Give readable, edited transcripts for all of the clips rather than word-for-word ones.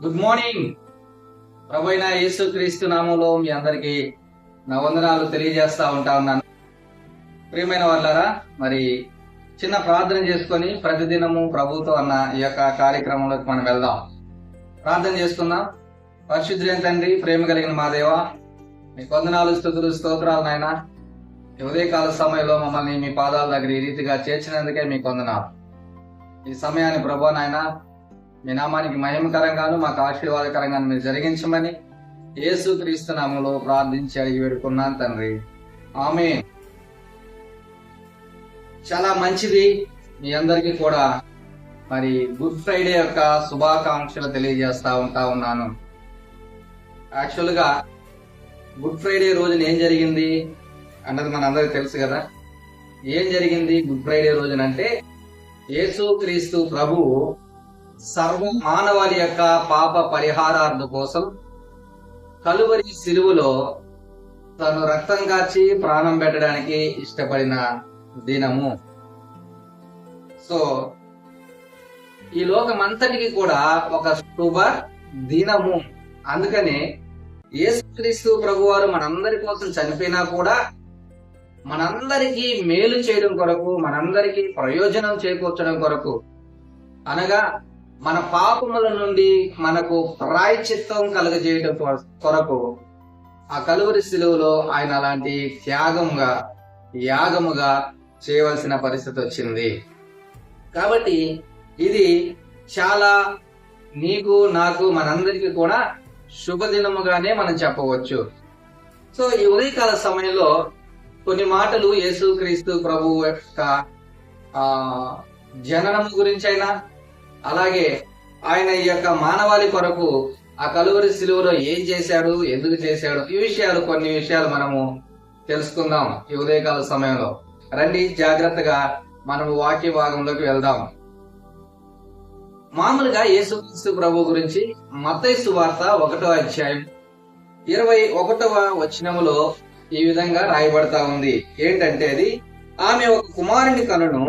Good morning. ప్రభు అయిన యేసుక్రీస్తు నామంలో మీ అందరికీ నా వందనాలు తెలియజేస్తా ఉన్నాను. ప్రియమైన వాళ్ళారా, మరి చిన్న ప్రార్థన చేసుకొని ప్రతిదినము ప్రభుతో అన్న ఈ యొక్క కార్యక్రమంలోకి మనం వెళ్దాం. ప్రార్థన చేసుకుందాం. పరిశుద్ధులైన తండ్రి, ప్రేమ కలిగిన మా దేవ, మీకు వందనాలు, స్తుతులు, స్తోత్రాలు నాయన. ఈ ఉదయకాల సమయంలో మమ్మల్ని మీ పాదాల దగ్గర ఈ రీతిగా చేర్చినందుకే మీకు వందనాలు. ఈ సమయాన్ని ప్రభు నాయన మీ నామానికి మహిమకరంగాను మాకు ఆశీర్వాదకరంగాను మీరు జరిగించమని యేసుక్రీస్తు నామములో ప్రార్థించి అడిగి వేడుకున్నాను తండ్రి, ఆమేన్. చాలా మంచిది. మీ అందరికీ కూడా మరి గుడ్ ఫ్రైడే యొక్క శుభాకాంక్షలు తెలియజేస్తా ఉన్నాను. యాక్చువల్ గా గుడ్ ఫ్రైడే రోజున ఏం జరిగింది అన్నది మనందరికీ తెలుసు కదా. ఏం జరిగింది గుడ్ ఫ్రైడే రోజునంటే, యేసుక్రీస్తు ప్రభువు సర్వ మానవాళి యొక్క పాప పరిహారార్థం కోసం కలువరి సిలువలో తను రక్తం కార్చి ప్రాణం పెట్టడానికి ఇష్టపడిన దినము. సో ఈ లోకమంతటికి కూడా ఒక శుభ దినము. అందుకనే యేసుక్రీస్తు ప్రభువారు మనందరి కోసం చనిపోయినా కూడా మనందరికీ మేలు చేయడం కొరకు, మనందరికీ ప్రయోజనం చేకూర్చడం కొరకు, అనగా మన పాపముల నుండి మనకు ప్రాయశ్చిత్తం కలుగజేయడం కొరకు ఆ కలువరి శిలువలో ఆయన అలాంటి యాగముగా చేయవలసిన పరిస్థితి వచ్చింది. కాబట్టి ఇది చాలా నీకు, నాకు, మనందరికీ కూడా శుభదినముగానే మనం చెప్పవచ్చు. సో ఈ ఉదయకాల సమయంలో కొన్ని మాటలు యేసుక్రీస్తు ప్రభువు యొక్క జననము గురించైనా, అలాగే ఆయన ఈ యొక్క మానవాళి కొరకు ఆ కలువరి శిలువలో ఏం చేశాడు, ఎందుకు చేశాడు, కొన్ని విషయాలు మనము తెలుసుకుందాం ఈ ఉదయకాల సమయంలో. రండి, జాగ్రత్తగా మనము వాక్య భాగంలోకి వెళ్దాం. మామూలుగా యేసుక్రీస్తు ప్రభు గురించి మత్తయి సువార్త 1వ అధ్యాయం 21వ వచనములో ఈ విధంగా రాయబడతా ఉంది. ఏంటంటే, అది ఆమె ఒక కుమారుని కనును,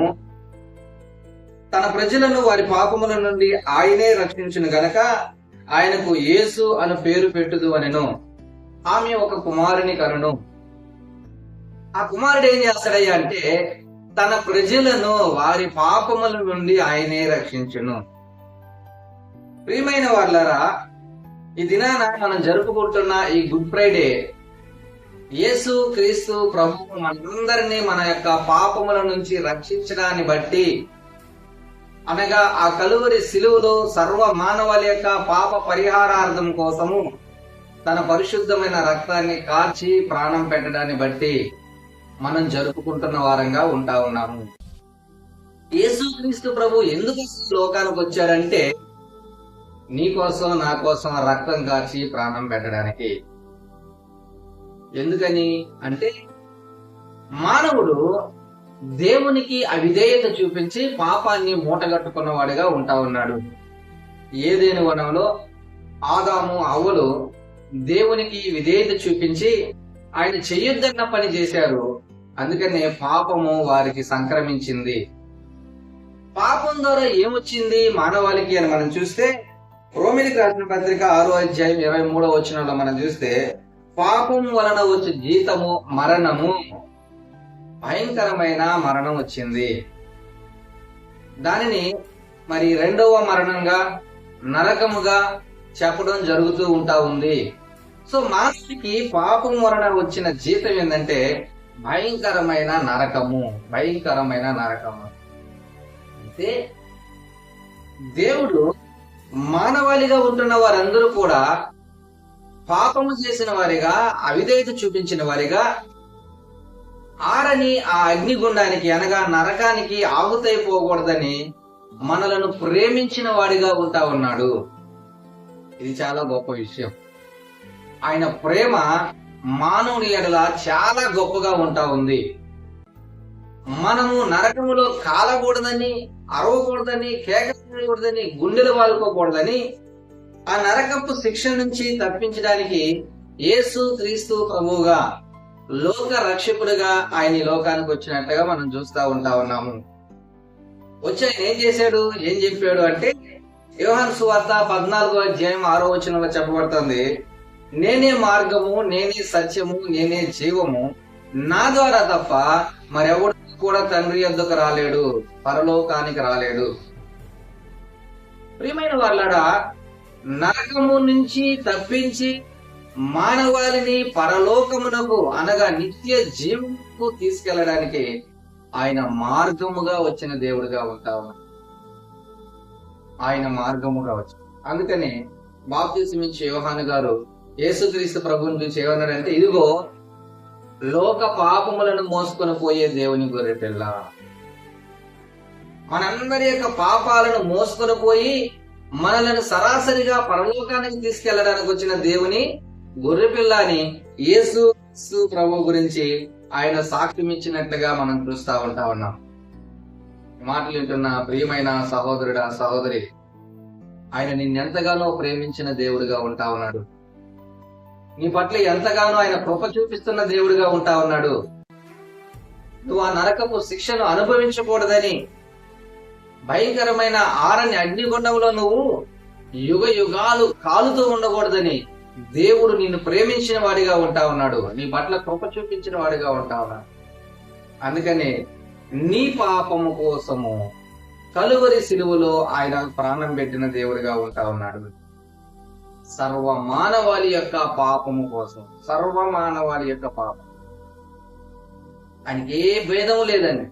తన ప్రజలను వారి పాపముల నుండి ఆయనే రక్షించును గనక ఆయనకు యేసు అను పేరు పెట్టుదు అనెను. ఆమె ఒక కుమారుని కనును. ఆ కుమారుడు ఏం చేస్తాడయ్యా అంటే, తన ప్రజలను వారి పాపముల నుండి ఆయనే రక్షించును. ప్రియమైన వాళ్ళారా, ఈ దినాన మనం జరుపుకుంటున్న ఈ గుడ్ ఫ్రైడే యేసు క్రీస్తు ప్రభువు మనందరినీ మన యొక్క పాపముల నుంచి రక్షించడాన్ని బట్టి, అనగా ఆ కలువరి శిలువలో సర్వ మానవాళి యొక్క పాప పరిహారార్థం కోసము తన పరిశుద్ధమైన రక్తాన్ని కార్చి ప్రాణం పెట్టడాన్ని బట్టి మనం జరుపుకుంటున్న వారంగా ఉన్నాము. యేసుక్రీస్తు ప్రభు ఎందుకు లోకానికి వచ్చాడంటే, నీ కోసం, నా కోసం రక్తం కార్చి ప్రాణం పెట్టడానికి. ఎందుకని అంటే, మానవుడు దేవునికి అవిధేయత చూపించి పాపాన్ని మూటగట్టుకున్నవాడిగా ఉన్నాడు. ఏదేని వనంలో ఆదాము, అవ్వలు దేవునికి విధేయత చూపించి ఆయన చెయ్యొద్దన్న పని చేశారు. అందుకనే పాపము వారికి సంక్రమించింది. పాపం ద్వారా ఏమొచ్చింది మానవాళికి అని మనం చూస్తే, రోమిలికి రాసిన పత్రిక 6వ అధ్యాయం 23వ వచనంలో మనం చూస్తే, పాపం వలన వచ్చే జీతము మరణము, భయంకరమైన మరణం వచ్చింది. దానిని మరి రెండవ మరణంగా, నరకముగా చెప్పడం జరుగుతూ ఉంది. సో మానవుడికి పాపం వలన వచ్చిన జీతం ఏంటంటే భయంకరమైన నరకము. అయితే దేవుడు మానవాళిగా ఉంటున్న వారందరూ కూడా పాపము చేసిన వారిగా, అవిధేయత చూపించిన వారిగా ఆరని ఆ అగ్నిగుండానికి, అనగా నరకానికి ఆహుతైపోకూడదని మనలను ప్రేమించిన వాడిగా ఉన్నాడు. ఇది చాలా గొప్ప విషయం. ఆయన ప్రేమ మానవుని ఎడల చాలా గొప్పగా ఉంది. మనము నరకములో కాలకూడదని, అరవకూడదని, కేకూడదని, గుండెలు వాలుకోకూడదని, ఆ నరకపు శిక్ష నుంచి తప్పించడానికి యేసు క్రీస్తు ప్రభువుగా, లోక రక్షకుడిగా ఆయన ఈ లోకానికి వచ్చినట్టుగా మనం చూస్తా ఉన్నాము. వచ్చి ఆయన ఏం చేశాడు, ఏం చెప్పాడు అంటే, యోహాను సువార్త 14:6 చెప్పబడుతుంది, నేనే మార్గము, నేనే సత్యము, నేనే జీవము, నా ద్వారా తప్ప మరెవడు కూడా తండ్రి యొద్దకు రాలేడు, పరలోకానికి రాలేడు. ప్రియమైన వాళ్ళారా, నరకము నుంచి తప్పించి మానవాళిని పరలోకమునకు అనగా నిత్య జీవముకు తీసుకెళ్లడానికి ఆయన మార్గముగా వచ్చిన దేవుడిగా ఉంటాము. ఆయన మార్గముగా వచ్చి, అందుకని బాప్తిసమిచ్చే యోహాను గారు యేసుక్రీస్తు ప్రభువుని చూసి ఏమన్నారంటే, ఇదిగో లోక పాపములను మోసుకొని పోయే దేవుని గొర్రెపిల్ల, మనందరి యొక్క పాపాలను మోసుకొని పోయి మనలను సరాసరిగా పరలోకానికి తీసుకెళ్లడానికి వచ్చిన దేవుని గొర్రెపిల్ల అని యేసు ప్రభు గురించి ఆయన సాక్ష్యం ఇచ్చినట్లుగా మనం చూస్తా ఉన్నాం. మాటలు వింటున్న ప్రియమైన సహోదరుడా, సహోదరి, ఆయన నిన్నెంతగానో ప్రేమించిన దేవుడిగా ఉంటా ఉన్నాడు. నీ పట్ల ఎంతగానో ఆయన కృప చూపిస్తున్న దేవుడిగా ఉంటా ఉన్నాడు. నువ్వు ఆ నరకపు శిక్షను అనుభవించకూడదని, భయంకరమైన ఆరని అగ్నిగుండంలో నువ్వు యుగ యుగాలు కాలుతూ ఉండకూడదని దేవుడు నిన్ను ప్రేమించిన వాడిగా ఉంటా ఉన్నాడు. నీ పట్ల కృప చూపించిన వాడిగా ఉంటా ఉన్నాడు. అందుకని నీ పాపము కోసము కలువరి సిలువలో ఆయన ప్రాణం పెట్టిన దేవుడిగా ఉంటా ఉన్నాడు. సర్వ మానవాళి యొక్క పాపము కోసం, సర్వ మానవాళి యొక్క పాపం. ఆయనకి ఏ భేదము లేదండి,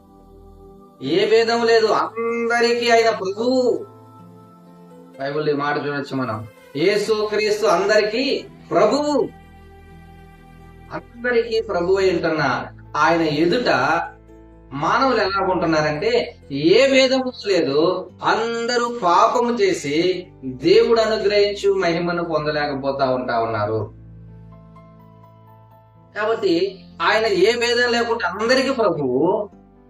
ఏ భేదం లేదు. అందరికీ ఆయన ప్రభువు. బైబిల్ ఈ మాట చూడొచ్చు మనం, యేసు క్రీస్తు అందరికీ ప్రభువు. అందరికీ ప్రభువు అంటున్న ఆయన ఎదుట మానవులు ఎలా ఉంటున్నారంటే, ఏ భేదము లేదు, అందరూ పాపము చేసి దేవుడు అనుగ్రహించు మహిమను పొందలేకపోతా ఉన్నారు. కాబట్టి ఆయన ఏ భేదం లేకుండా అందరికీ ప్రభువు,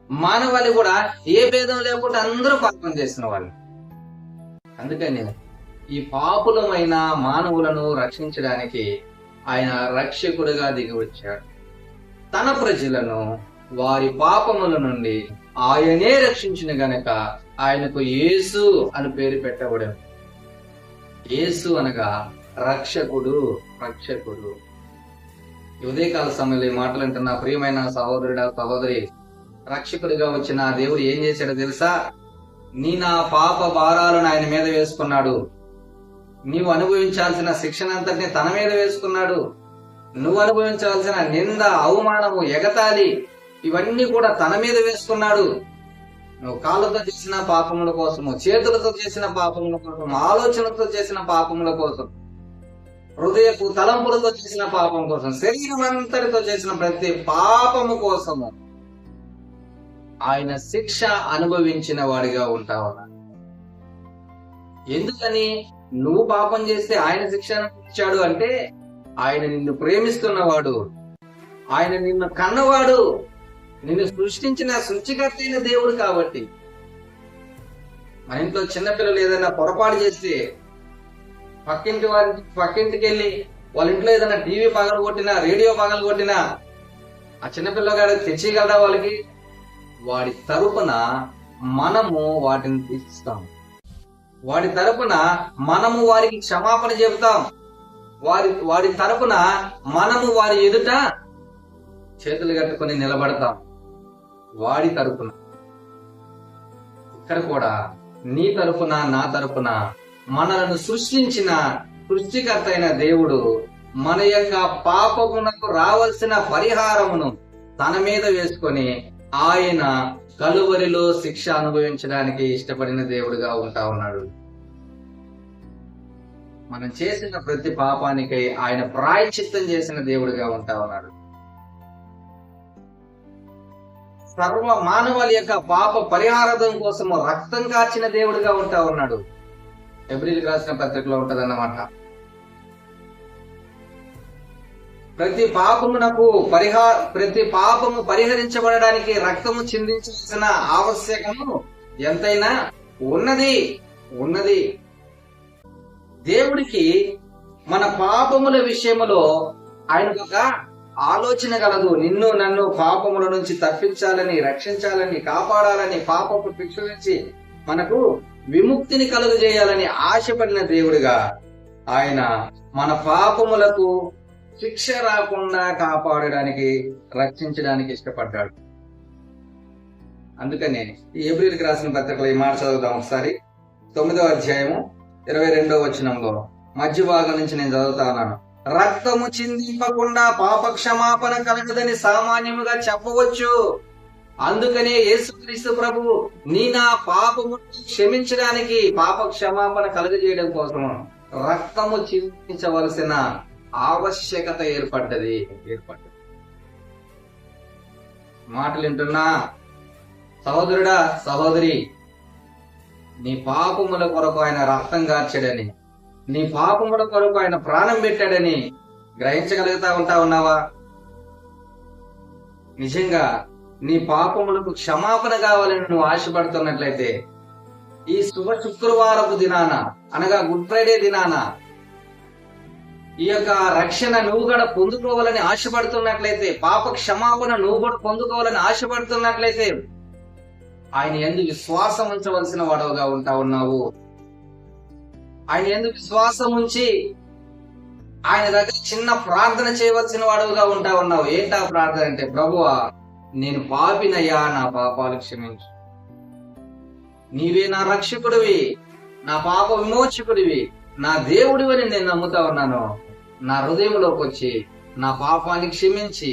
మానవాళి కూడా ఏ భేదం లేకుండా అందరూ పాపం చేసిన వాళ్ళు. అందుకని ఈ పాపులమైన మానవులను రక్షించడానికి ఆయన రక్షకుడిగా దిగి వచ్చాడు. తన ప్రజలను వారి పాపముల నుండి ఆయనే రక్షించిన గనక ఆయనకు యేసు అని పేరు పెట్టబడింది. యేసు అనగా రక్షకుడు, రక్షకుడు. ఉదయకాల సమయంలో ఈ మాటలు అంటున్న ప్రియమైన సహోదరుడా, సహోదరి, రక్షకుడిగా వచ్చిన దేవుడు ఏం చేశాడో తెలుసా? నా పాప భారాలను ఆయన మీద వేసుకున్నాడు. నీవు అనుభవించాల్సిన శిక్షణ అంతటిని తన మీద వేసుకున్నాడు. నువ్వు అనుభవించాల్సిన నింద, అవమానము, ఎగతాళి ఇవన్నీ కూడా తన మీద వేసుకున్నాడు. నువ్వు కాళ్ళతో చేసిన పాపముల కోసము, చేతులతో చేసిన పాపముల కోసం, ఆలోచనతో చేసిన పాపముల కోసం, హృదయపు తలంపులతో చేసిన పాపం కోసం, శరీరం అంతటితో చేసిన ప్రతి పాపము కోసము ఆయన శిక్ష అనుభవించిన వాడిగా ఉంటావు. ఎందుకని నువ్వు పాపం చేస్తే ఆయన శిక్ష అనుభవించాడు అంటే, ఆయన నిన్ను ప్రేమిస్తున్నవాడు, ఆయన నిన్ను కన్నవాడు, నిన్ను సృష్టించిన సృష్టికర్త అయిన దేవుడు. కాబట్టి మన ఇంట్లో చిన్నపిల్లలు ఏదైనా పొరపాటు చేస్తే పక్కింటికి వెళ్ళి వాళ్ళ ఇంట్లో ఏదైనా టీవీ పగలగొట్టినా, రేడియో పగలగొట్టినా ఆ చిన్నపిల్లగాడు తెచ్చేయగలరా వాళ్ళకి? వాడి తరపున మనము వాటిని తీస్తాం. వాడి తరపున మనము వారికి క్షమాపణ చెబుతాం. వాడి తరపున మనము వారి ఎదుట చేతులు కట్టుకొని నిలబడతాం. వాడి తరపున. ఇక్కడ కూడా నీ తరపున, నా తరపున మనలను సృష్టించిన సృష్టికర్త అయిన దేవుడు మన యొక్క పాపమునకు రావాల్సిన పరిహారమును తన మీద వేసుకొని ఆయన కలువరిలో శిక్ష అనుభవించడానికి ఇష్టపడిన దేవుడుగా ఉంటా ఉన్నాడు. మనం చేసిన ప్రతి పాపానికై ఆయన ప్రాయశ్చిత్తం చేసిన దేవుడిగా ఉంటా ఉన్నాడు. సర్వ మానవాళి యొక్క పాప పరిహారం కోసము రక్తం కార్చిన దేవుడిగా ఉంటా ఉన్నాడు. ఎబ్రిల్కి రాసిన పత్రికలో ఉంటదన్నమాట. ప్రతి పాపము పరిహరించబడడానికి రక్తము చిందించాల్సిన ఆవశ్యకము ఎంతైనా ఉన్నది. దేవుడికి మన పాపముల విషయములో ఆయనకు ఒక ఆలోచన కలదు. నిన్ను నన్ను పాపముల నుంచి తప్పించాలని, రక్షించాలని, కాపాడాలని, పాపపు శిక్ష నుంచి మనకు విముక్తిని కలుగజేయాలని ఆశపడిన దేవుడిగా ఆయన మన పాపములకు శిక్ష రాకుండా కాపాడడానికి, రక్షించడానికి ఇష్టపడ్డాడు. అందుకనే ఈ హెబ్రీయులకు రాసిన పత్రికలో ఈ మాట చదువుదాం ఒకసారి. 9వ అధ్యాయము 22వ వచనంలో మధ్య భాగం నుంచి నేను చదువుతా ఉన్నాను. రక్తము చిందింపకుండా పాప క్షమాపణ కలగదని సామాన్యముగా చెప్పవచ్చు. అందుకనే యేసుక్రీస్తు ప్రభు నా పాపము క్షమించడానికి, పాప క్షమాపణ కలుగజేయడం కోసం రక్తము చిందించవలసిన ఆవశ్యకత ఏర్పడ్డది. మాటలు వింటున్నా సహోదరుడా, సహోదరి, నీ పాపముల కొరకు ఆయన రక్తం కార్చాడని, నీ పాపముల కొరకు ఆయన ప్రాణం పెట్టాడని గ్రహించగలుగుతా ఉన్నావా? నిజంగా నీ పాపములకు క్షమాపణ కావాలని నువ్వు ఆశపడుతున్నట్లయితే ఈ శుభ శుక్రవారపు దినాన, అనగా గుడ్ ఫ్రైడే దినాన ఈ యొక్క రక్షణ నువ్వు కూడా పొందుకోవాలని ఆశపడుతున్నట్లయితే, పాప క్షమాపణ నువ్వు కూడా పొందుకోవాలని ఆశపడుతున్నట్లయితే ఆయన యందు విశ్వాసం ఉంచవలసిన వాడవుగా ఉన్నావు. ఆయన యందు విశ్వాసం ఉంచి ఆయన దగ్గర చిన్న ప్రార్థన చేయవలసిన వాడవుగా ఉన్నావు. ఏంటా ప్రార్థన అంటే, ప్రభువా నేను పాపినయ్యా, నా పాపాలు క్షమించు. నీవే నా రక్షకుడివి, నా పాప విమోచకుడివి, నా దేవుడివని నేను నమ్ముతా ఉన్నాను. నా హృదయంలోకి వచ్చి నా పాపాన్ని క్షమించి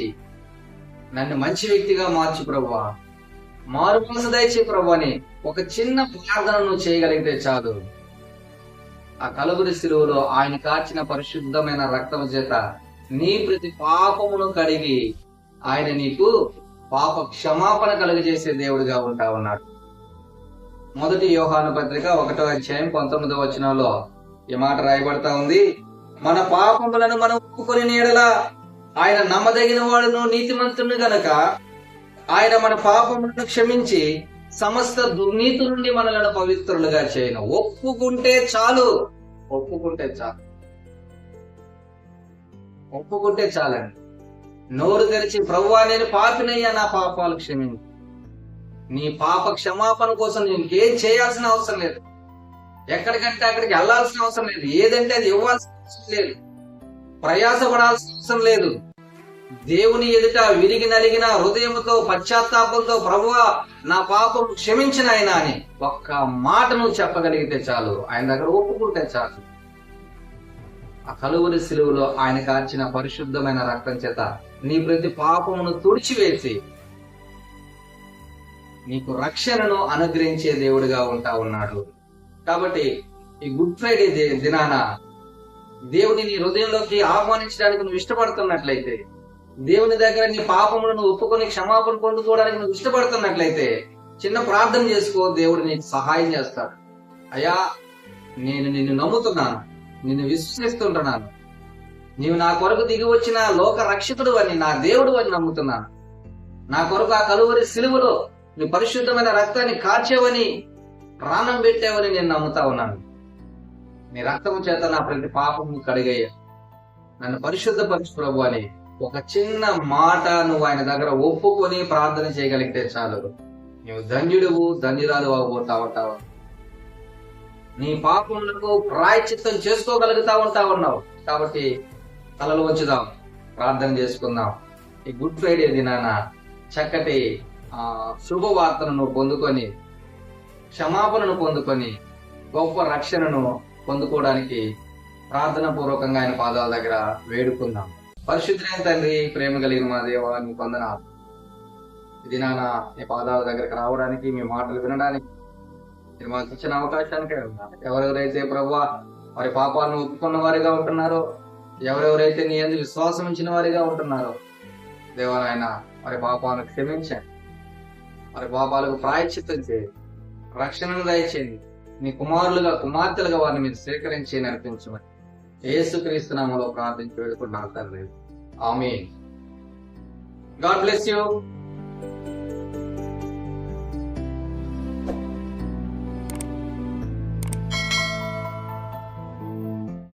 నన్ను మంచి వ్యక్తిగా మార్చు ప్రభువా, మారు మనసు దయచే ప్రభు అని ఒక చిన్న ప్రార్థన నువ్వు చేయగలిగితే చాలు. ఆ కలువరి శిలువలో ఆయన కార్చిన పరిశుద్ధమైన రక్తం చేత నీ ప్రతి పాపమును కడిగి ఆయన నీకు పాప క్షమాపణ కలుగజేసే దేవుడిగా ఉన్నాడు. మొదటి యోహాను పత్రిక 1వ అధ్యాయం 19వ వచనంలో ఈ మాట రాయబడతా ఉంది. మన పాపములను మనం ఒప్పుకొని ఎడల ఆయన నమ్మదగిన వాడును నీతిమంతుడు గనక ఆయన మన పాపములను క్షమించి సమస్త దుర్నీతి నుండి మనలను పవిత్రులుగా చేయను. ఒప్పుకుంటే చాలు, ఒప్పుకుంటే చాలండి. నోరు తెరిచి ప్రభువా నేను పాపినయ్యా, నా పాపాలు క్షమించు. నీ పాప క్షమాపణ కోసం ఇంకేం చేయాల్సిన అవసరం లేదు. ఎక్కడికంటే అక్కడికి వెళ్లాల్సిన అవసరం లేదు. ఏదంటే అది ఇవ్వాల్సిన అవసరం లేదు. ప్రయాసపడాల్సిన అవసరం లేదు. దేవుని ఎదుట విరిగి నలిగిన హృదయంతో పశ్చాత్తాపంతో ప్రభువా నా పాపం క్షమించిన ఆయన అని ఒక్క మాట నువ్వు చెప్పగలిగితే చాలు, ఆయన దగ్గర ఒప్పుకుంటే చాలు. ఆ కలువరి శిలువలో ఆయన కార్చిన పరిశుద్ధమైన రక్తం చేత నీ ప్రతి పాపమును తుడిచివేసి నీకు రక్షణను అనుగ్రహించే దేవుడిగా ఉన్నాడు. కాబట్టి ఈ గుడ్ ఫ్రైడే దినాన దేవుని నీ హృదయంలోకి ఆహ్వానించడానికి నువ్వు ఇష్టపడుతున్నట్లయితే, దేవుని దగ్గర నీ పాపములను ఒప్పుకొని క్షమాపణ పొందుకోవడానికి నువ్వు ఇష్టపడుతున్నట్లయితే చిన్న ప్రార్థన చేసుకో. దేవుడు నీకు సహాయం చేస్తాడు. అయ్యా నేను నిన్ను నమ్ముతున్నాను, నిన్ను విశ్వసిస్తుంటున్నాను, నీవు నా కొరకు దిగి వచ్చిన లోక రక్షకుడు అని, నా దేవుడు అని నమ్ముతున్నాను. నా కొరకు ఆ కలువరి సిలువలో నీ పరిశుద్ధమైన రక్తాన్ని కార్చేవని, ప్రాణం పెట్టావని నేను నమ్ముతా ఉన్నాను. నీ రక్తము చేత నా ప్రతి పాపము కడిగయ్యా, నన్ను పరిశుద్ధపరచు ప్రభు అని ఒక చిన్న మాట నువ్వు ఆయన దగ్గర ఒప్పుకొని ప్రార్థన చేయగలిగితే చాలు. నువ్వు ధన్యుడువు, ధన్యురాలు అవుతావు. నీ పాపములకు ప్రాయశ్చిత్తం చేసుకోగలుగుతా ఉన్నావు. కాబట్టి తలలు వంచుదాం, ప్రార్థన చేసుకుందాం. ఈ గుడ్ ఫ్రైడే దినాన చక్కటి శుభవార్తను నువ్వు పొందుకొని, క్షమాపణను పొందుకొని, గొప్ప రక్షణను పొందుకోవడానికి ప్రార్థన పూర్వకంగా ఆయన పాదాల దగ్గర వేడుకుందాం. పరిశుద్ధులైన తండ్రి, ప్రేమ కలిగిన మా దేవా, నీ వందనాలు. ఇది నాన్న నీ పాదాల దగ్గరకు రావడానికి, మీ మాటలు వినడానికి మీరు మాకు ఇచ్చిన అవకాశానికే ఉన్నాను. ఎవరెవరైతే ప్రభువా వారి పాపాలను ఒప్పుకున్న వారిగా ఉంటున్నారో, ఎవరెవరైతే నీ యందు విశ్వాసం ఉంచిన వారిగా ఉంటున్నారో, దేవా నాయన వారి పాపాలను క్షమించండి, వారి పాపాలకు ప్రాయశ్చిత్తం చేయండి, రక్షణను దయచేయండి. నీ కుమారులుగా కుమార్తెలుగా వారిని మీరు స్వీకరించి నడిపించమని యేసుక్రీస్తు నామములో ప్రార్థించి వేడుకుంటున్నాను తండ్రి. ఆమేన్. God bless you.